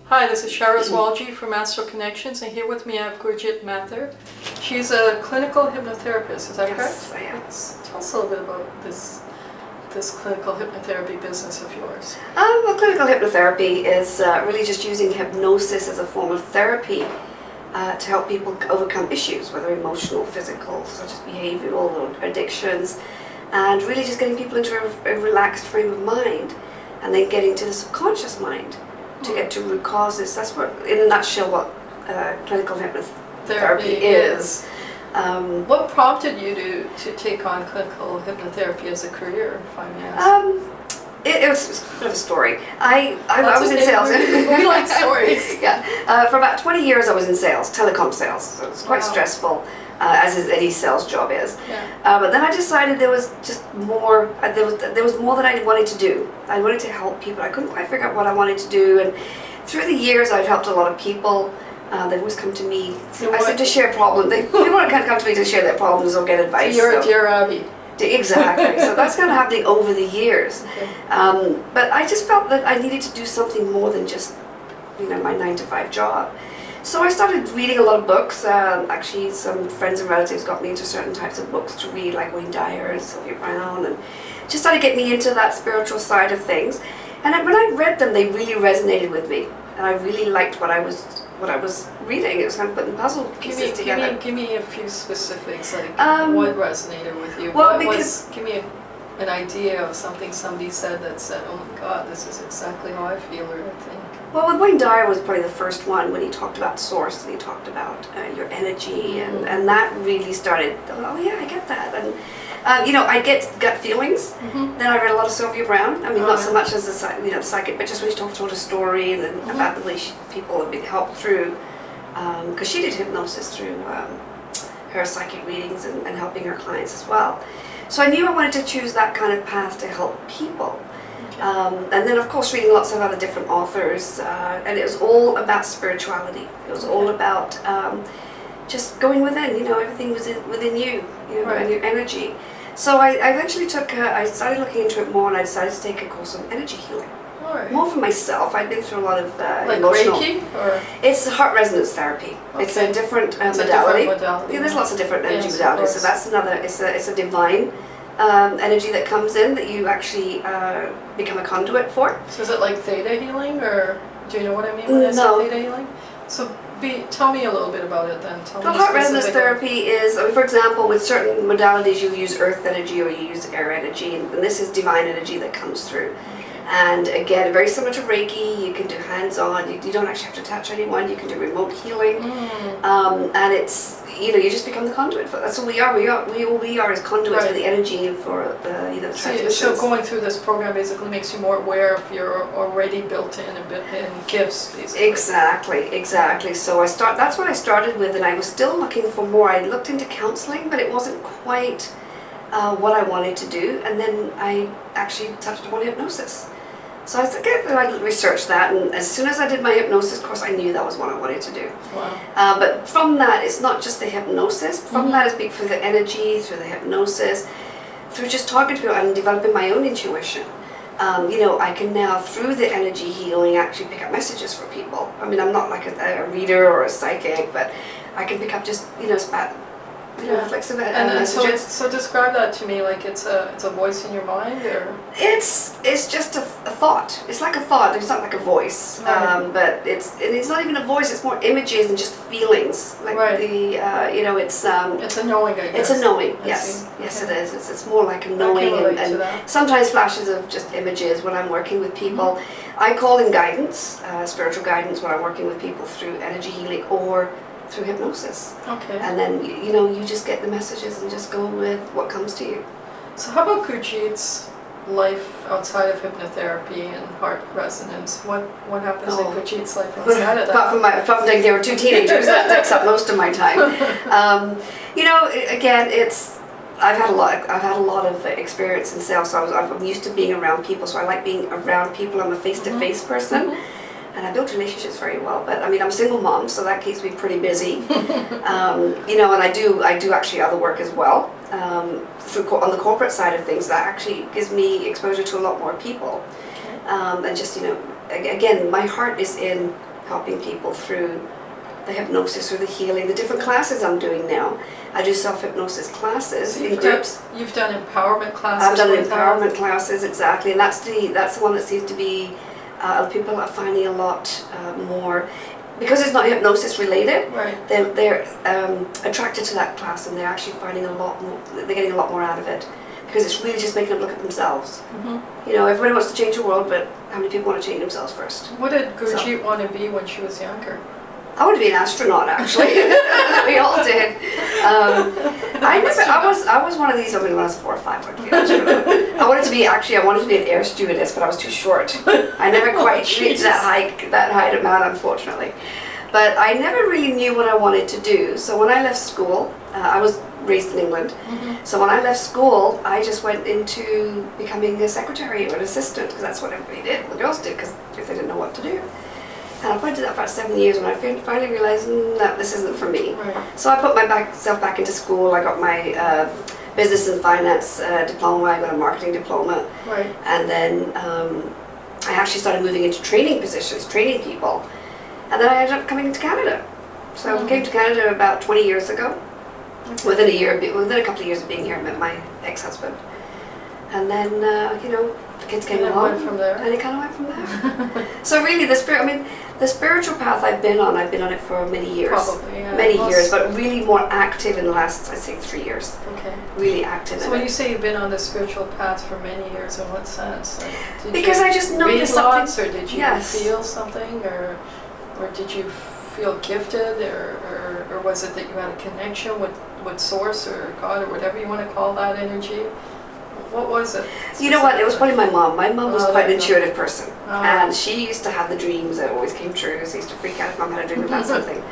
Hi, this is Shara Zwalji from Astral Connections, and here with me I have Gurjit Mathur. She's a clinical hypnotherapist, is that correct? Yes, I am. Tell us a little bit about this clinical hypnotherapy business of yours. Well, clinical hypnotherapy is really just using hypnosis as a form of therapy to help people overcome issues, whether emotional, physical, such as behavioral or addictions, and really just getting people into a relaxed frame of mind, and then getting to the subconscious mind to get to root causes. That's what, in a nutshell, what clinical hypnotherapy is. What prompted you to take on clinical hypnotherapy as a career, if I may ask? It was a bit of a story. I was in sales. We like stories. Yeah. For about 20 years I was in sales, telecom sales. So it was quite stressful, as any sales job is. Yeah. But then I decided there was just more, there was more that I wanted to do. I wanted to help people. I couldn't quite figure out what I wanted to do. And through the years I've helped a lot of people. They've always come to me. I said to share problems. They want to kind of come to me to share their problems or get advice. So you're a dear Abby. Exactly. So that's kind of happening over the years. Okay. But I just felt that I needed to do something more than just, my 9-to-5 job. So I started reading a lot of books. Actually, some friends and relatives got me into certain types of books to read, like Wayne Dyer and Sylvia Browne, and just started getting me into that spiritual side of things. And when I read them, they really resonated with me, and I really liked what I was reading. It was kind of putting puzzle pieces together. Give me a few specifics, like what resonated with you. Well, give me an idea of something somebody said that said, "Oh my God, this is exactly how I feel or I think." Well, with Wayne Dyer was probably the first one when he talked about source, and he talked about your energy, and that really started. Oh yeah, I get that, and I get gut feelings. Then I read a lot of Sylvia Browne. I mean, not so much as the psychic, but just when she told a story and then about the way people have been helped through, because she did hypnosis through her psychic readings and helping her clients as well. So I knew I wanted to choose that kind of path to help people. And then of course reading lots of other different authors, and it was all about spirituality. It was all about just going within, everything was within you, and your energy. So I eventually I started looking into it more, and I decided to take a course on energy healing. Right. More for myself. I've been through a lot of like emotional. Reiki, or it's heart resonance therapy. Okay. It's a different modality. A different modality. Yeah, there's lots of different energy Yes, modalities. So that's another. It's a divine energy that comes in that you actually become a conduit for. So is it like theta healing, or do you know what I mean when I say theta healing? So tell me a little bit about it then. Tell me heart resonance therapy is, for example, with certain modalities you use earth energy or you use air energy, and this is divine energy that comes through. And again, very similar to Reiki, you can do hands-on, you don't actually have to touch anyone, you can do remote healing, and it's, you just become the conduit for. That's what we are. We are as conduits for the energy and for the transmissions. So going through this program basically makes you more aware of your already built-in gifts, basically. Exactly. So that's what I started with, and I was still looking for more. I looked into counseling, but it wasn't quite what I wanted to do, and then I actually touched upon hypnosis. So I researched that, and as soon as I did my hypnosis course, I knew that was what I wanted to do. Wow. But from that, it's not just the hypnosis. From that, it's big through the energy, through the hypnosis, through just talking to people and developing my own intuition. I can now, through the energy healing, actually pick up messages for people. I mean, I'm not like a reader or a psychic, but I can pick up just, reflexive messages. So describe that to me, like it's a voice in your mind, or? It's just a thought. It's like a thought. It's not like a voice, but it's not even a voice. It's more images and just feelings. Like it's a knowing, I guess. It's a knowing. Yes, it is. It's more like a knowing, and sometimes flashes of just images when I'm working with people. I call in guidance, spiritual guidance, when I'm working with people through energy healing or through hypnosis. Okay. And then you just get the messages and just go with what comes to you. So how about Gurjit's life outside of hypnotherapy and heart resonance? What happens in Gurjit's life outside of that? Apart from taking care of 2 teenagers, that takes up most of my time. Again, I've had a lot of experience in sales, so I'm used to being around people. So I like being around people. I'm a face-to-face person. And I built relationships very well, but I mean, I'm a single mom, so that keeps me pretty busy. And I do actually other work as well. On the corporate side of things, that actually gives me exposure to a lot more people. And just, again, my heart is in helping people through the hypnosis or the healing, the different classes I'm doing now. I do self-hypnosis classes in groups. You've done empowerment classes. I've done with empowerment classes, exactly, and that's the one that seems to be people are finding a lot more, because it's not hypnosis related. Right. They're attracted to that class, and they're actually finding a lot more. They're getting a lot more out of it, because it's really just making them look at themselves. Mm-hmm. You know, everybody wants to change the world, but how many people want to change themselves first? What did Gurjit want to be when she was younger? I wanted to be an astronaut, actually. We all did. I was one of these. I mean, when I was 4 or 5, I wanted to be an astronaut. I wanted to be an air stewardess, but I was too short. I never quite reached that height amount, unfortunately. But I never really knew what I wanted to do. So when I left school, I was raised in England. Mm-hmm. So when I left school, I just went into becoming a secretary or an assistant, because that's what everybody did. The girls did, because if they didn't know what to do. And I did that for about 7 years, and I finally realized that this isn't for me. Right. So I put myself back into school. I got my business and finance diploma. I got a marketing diploma. Right. And then I actually started moving into training positions, training people. And then I ended up coming to Canada. So I came to Canada about 20 years ago. Okay. Within a couple of years of being here, I met my ex-husband. And then, the kids came along. Went from there. And it kind of went from there. So really, the spiritual path I've been on it for many years. Probably, yeah. Many years, but really more active in the last, I'd say, 3 years. Okay. Really active. So when you say you've been on the spiritual path for many years, in what sense? Like, Because I just noticed something. Or did you feel something, or did you feel gifted, or was it that you had a connection with Source or God or whatever you want to call that energy? What was it? You know what? It was probably my mom. My mom was quite an intuitive person. Oh. And she used to have the dreams that always came true. So I used to freak out if Mom had a dream about something.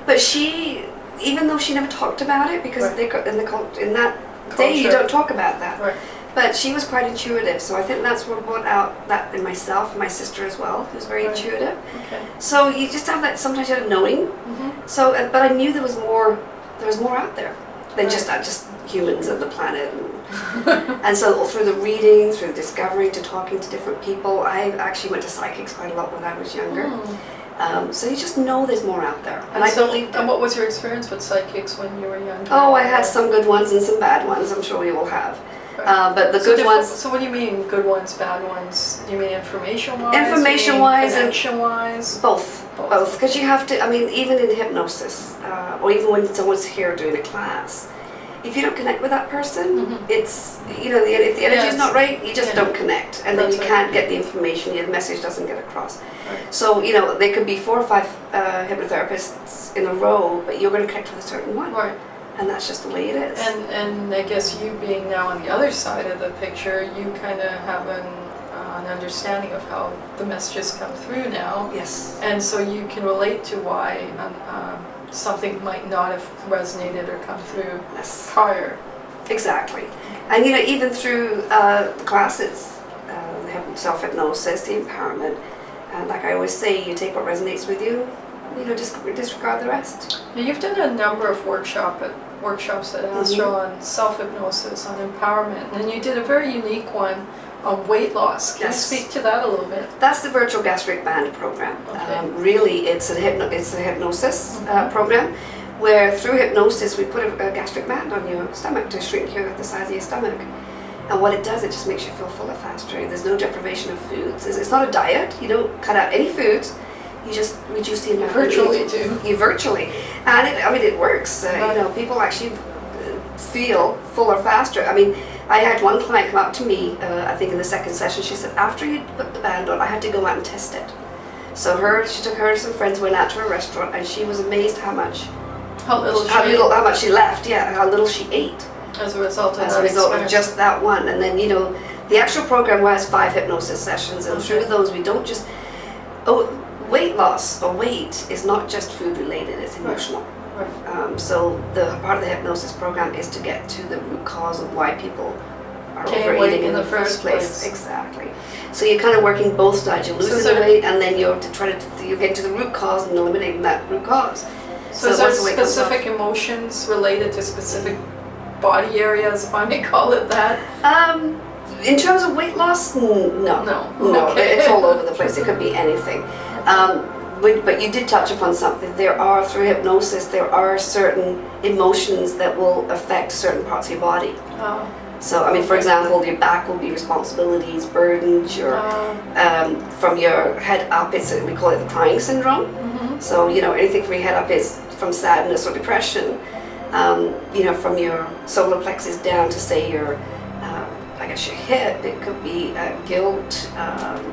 But she, even though she never talked about it, because in that day you don't talk about that. Right. But she was quite intuitive. So I think that's what brought out that in myself and my sister as well, who's very intuitive. Okay. So you just have that, sometimes you have knowing. Mm-hmm. So, but I knew there was more out there than just humans and the planet. And so through the reading, through discovering, to talking to different people, I actually went to psychics quite a lot when I was younger. So you just know there's more out there. And what was your experience with psychics when you were younger? Oh, I had some good ones and some bad ones, I'm sure we all have. Right. But the good ones... So what do you mean, good ones, bad ones? You mean information-wise? Information-wise and... connection-wise? Both. Because you have to, I mean, even in hypnosis, or even when someone's here doing a class, if you don't connect with that person, it's, if the energy is not right, you just don't connect. And then you can't get the information, the message doesn't get across. Right. So, there could be 4 or 5 hypnotherapists in a row, but you're going to connect with a certain one. Right. And that's just the way it is. And I guess you being now on the other side of the picture, you kind of have an understanding of how the messages come through now. Yes. And so you can relate to why something might not have resonated or come through prior. Exactly. And even through the classes, the self-hypnosis, the empowerment, and like I always say, you take what resonates with you, disregard the rest. Now, you've done a number of workshops at Astral on self-hypnosis, on empowerment, and you did a very unique one on weight loss. Can you speak to that a little bit? That's the virtual gastric band program. Okay. Really, it's a hypnosis program, where through hypnosis we put a gastric band on your stomach to shrink the size of your stomach. And what it does, it just makes you feel fuller faster. There's no deprivation of foods. It's not a diet. You don't cut out any foods. You just reduce the amount. Virtually do. You virtually, and it works. People actually feel fuller faster. I mean, I had one client come up to me, I think in the second session, she said, after you put the band on, I had to go out and test it. So she took her and some friends, went out to a restaurant, and she was amazed how little she left, how little she ate. As a result of just that one. And then, the actual program has 5 hypnosis sessions, and through those we don't just, weight loss or weight is not just food related, it's emotional. Right. So the part of the hypnosis program is to get to the root cause of why people are overeating in the first place. Exactly. So you're kind of working both sides. You're losing the weight, and then you're getting to the root cause and eliminating that root cause. So is there specific emotions related to specific body areas, if I may call it that? In terms of weight loss, no. Okay. It's all over the place. It could be anything. But you did touch upon something. Through hypnosis, there are certain emotions that will affect certain parts of your body. Oh. So, I mean, for example, your back will be responsibilities, burdens, from your head up, we call it the crying syndrome. Mm-hmm. So, anything from your head up is from sadness or depression. From your solar plexus down to, say, your hip, it could be guilt,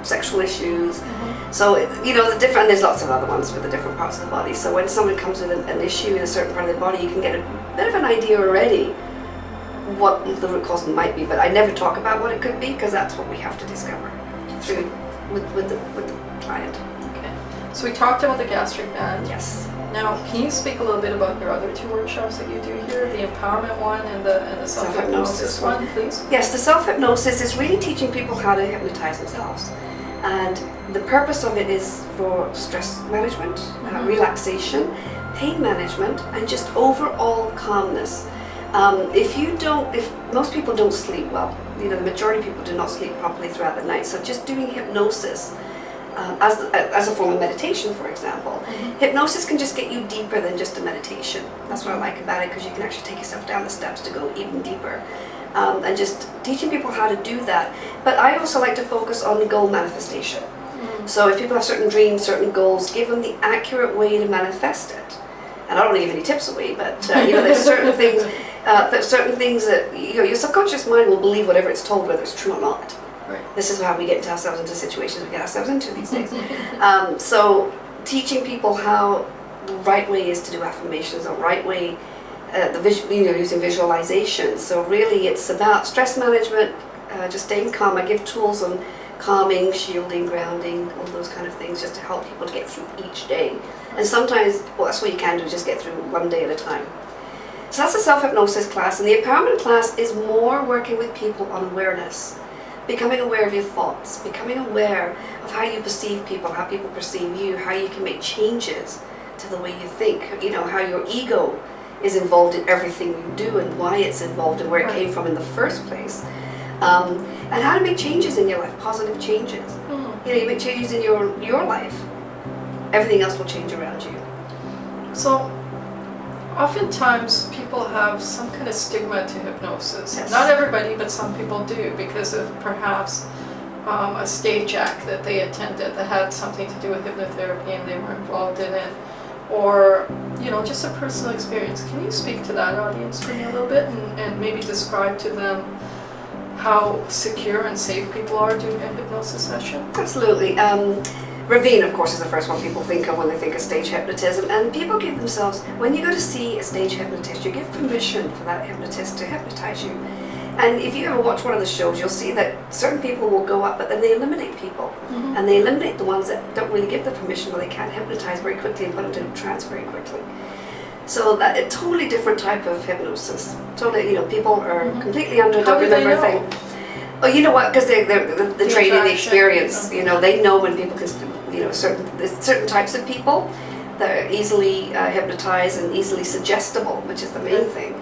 sexual issues. Mm-hmm. So, there's lots of other ones for the different parts of the body. So when someone comes with an issue in a certain part of the body, you can get a bit of an idea already what the root cause might be. But I never talk about what it could be, because that's what we have to discover with the client. Okay. So we talked about the gastric band. Yes. Now, can you speak a little bit about your other 2 workshops that you do here, the empowerment one and the self-hypnosis one, please? Yes, the self-hypnosis is really teaching people how to hypnotize themselves. And the purpose of it is for stress management, relaxation, pain management, and just overall calmness. If most people don't sleep well, the majority of people do not sleep properly throughout the night, so just doing hypnosis as a form of meditation, for example. Mm-hmm. Hypnosis can just get you deeper than just a meditation. That's what I like about it, because you can actually take yourself down the steps to go even deeper. And just teaching people how to do that. But I also like to focus on goal manifestation. Mm-hmm. So if people have certain dreams, certain goals, give them the accurate way to manifest it. And I don't want to give any tips away, but there's certain things. That your subconscious mind will believe whatever it's told, whether it's true or not. Right. This is how we get ourselves into situations we get ourselves into these days. So teaching people how the right way is to do affirmations, the right way, using visualization. So really it's about stress management, just staying calm. I give tools on calming, shielding, grounding, all those kind of things, just to help people to get through each day. And sometimes, that's what you can do, just get through one day at a time. So that's a self-hypnosis class, and the empowerment class is more working with people on awareness. Becoming aware of your thoughts, becoming aware of how you perceive people, how people perceive you, how you can make changes to the way you think, how your ego is involved in everything you do and why it's involved and where it came from in the first place. And how to make changes in your life, positive changes. Mm-hmm. You make changes in your life, everything else will change around you. So, oftentimes people have some kind of stigma to hypnosis. Yes. Not everybody, but some people do, because of perhaps a stage act that they attended that had something to do with hypnotherapy and they were involved in it, or just a personal experience. Can you speak to that audience for me a little bit and maybe describe to them how secure and safe people are doing a hypnosis session? Absolutely. Ravine, of course, is the first one people think of when they think of stage hypnotism, and people give themselves, when you go to see a stage hypnotist, you give permission for that hypnotist to hypnotize you. And if you ever watch one of the shows, you'll see that certain people will go up, but then they eliminate people. Mm-hmm. And they eliminate the ones that don't really give the permission, or they can't hypnotize very quickly and put them to trance very quickly. So that a totally different type of hypnosis. Totally, people are completely under, don't remember a thing. Oh, you know what? Because the training, the experience. They know when people can. Certain types of people that are easily hypnotized and easily suggestible, which is the main thing.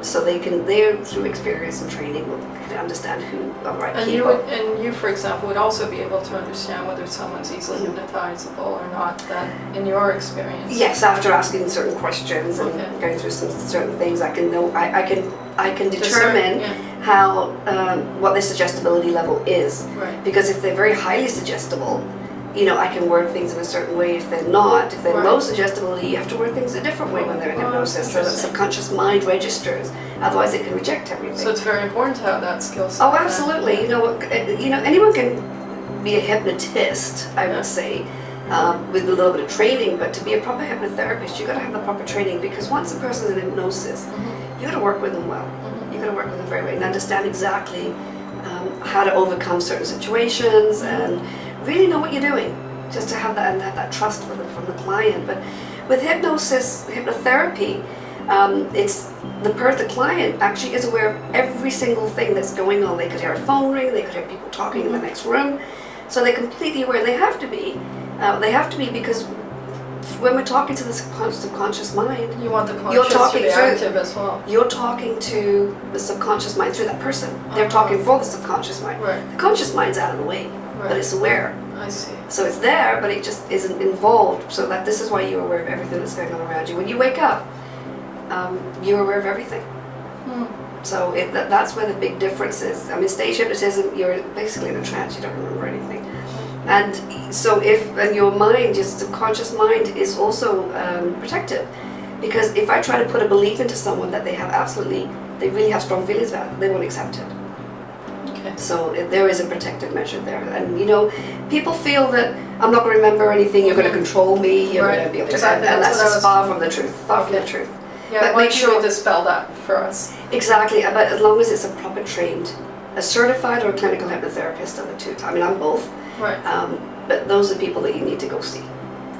So they're through experience and training will understand who are the right people. And you, for example, would also be able to understand whether someone's easily hypnotizable or not. Then, in your experience. Yes, after asking certain questions and going through some certain things, I can know. I can determine how what their suggestibility level is. Right. Because if they're very highly suggestible, I can word things in a certain way. If they're not, if they're low suggestibility, you have to word things a different way when they're in hypnosis, so that subconscious mind registers. Otherwise, it can reject everything. So it's very important to have that skill set. Oh, absolutely. Anyone can be a hypnotist, I would say, with a little bit of training. But to be a proper hypnotherapist, you got to have the proper training, because once a person is in hypnosis, you got to work with them well. You got to work with them very well and understand exactly how to overcome certain situations and really know what you're doing, just to have that and have that trust from the client. But with hypnotherapy, it's the client actually is aware of every single thing that's going on. They could hear a phone ring, they could hear people talking in the next room, so they're completely aware. They have to be. Because when we're talking to the subconscious mind, you want the conscious to be active as well. You're talking to the subconscious mind through that person. They're talking for the subconscious mind. Right. The conscious mind's out of the way. but it's aware. I see. So it's there, but it just isn't involved. So that this is why you're aware of everything that's going on around you. When you wake up, you're aware of everything. So that's where the big difference is. I mean, stage hypnotism, you're basically in a trance, you don't remember anything. And so and your mind, your subconscious mind is also protective. Because if I try to put a belief into someone that they really have strong feelings about, they won't accept it. Okay. So there is a protective measure there. And people feel that I'm not going to remember anything, you're going to control me, you're going to be able to, Exactly. and that's just far from the truth, from the truth. Yeah, but make sure to dispel that for us. Exactly, but as long as it's a proper trained, a certified or a clinical hypnotherapist are the two. I mean, I'm both. Right. But those are people that you need to go see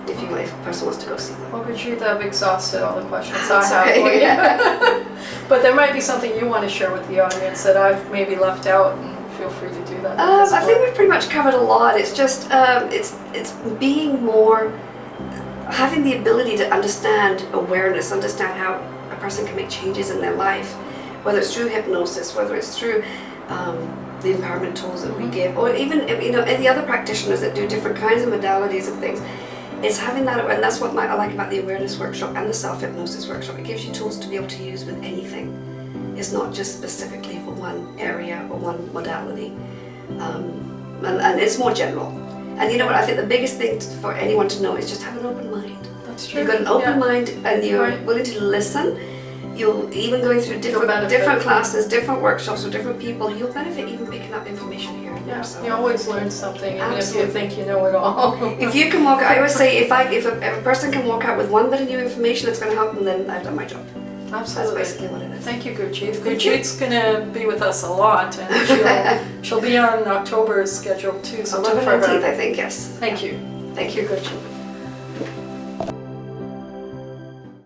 if a person wants to go see them. Well, Gurjit, I've exhausted all the questions That's I have okay. for you. But there might be something you want to share with the audience that I've maybe left out, and feel free to do that. I think we've pretty much covered a lot. It's just it's being more, having the ability to understand awareness, understand how a person can make changes in their life, whether it's through hypnosis, whether it's through the empowerment tools that we give, or even and the other practitioners that do different kinds of modalities of things. It's having that, and that's what I like about the awareness workshop and the self-hypnosis workshop. It gives you tools to be able to use with anything. It's not just specifically for one area or one modality, and it's more general. And you know what, I think the biggest thing for anyone to know is just have an open mind. That's true. You've got an open mind and you're willing to listen. You'll even going through different classes, different workshops with different people, you'll benefit even picking up information here and there. So. You always learn something, even if you think you know it all. If you can walk out, I always say if a person can walk out with one bit of new information that's going to help them, then I've done my job. Absolutely. That's basically what it is. Thank you, Gurjit. Gurjit's going to be with us a lot, and she'll be on October's schedule too, so look October for 19th, her. I think, yes. Thank you. Thank you. Gurjit.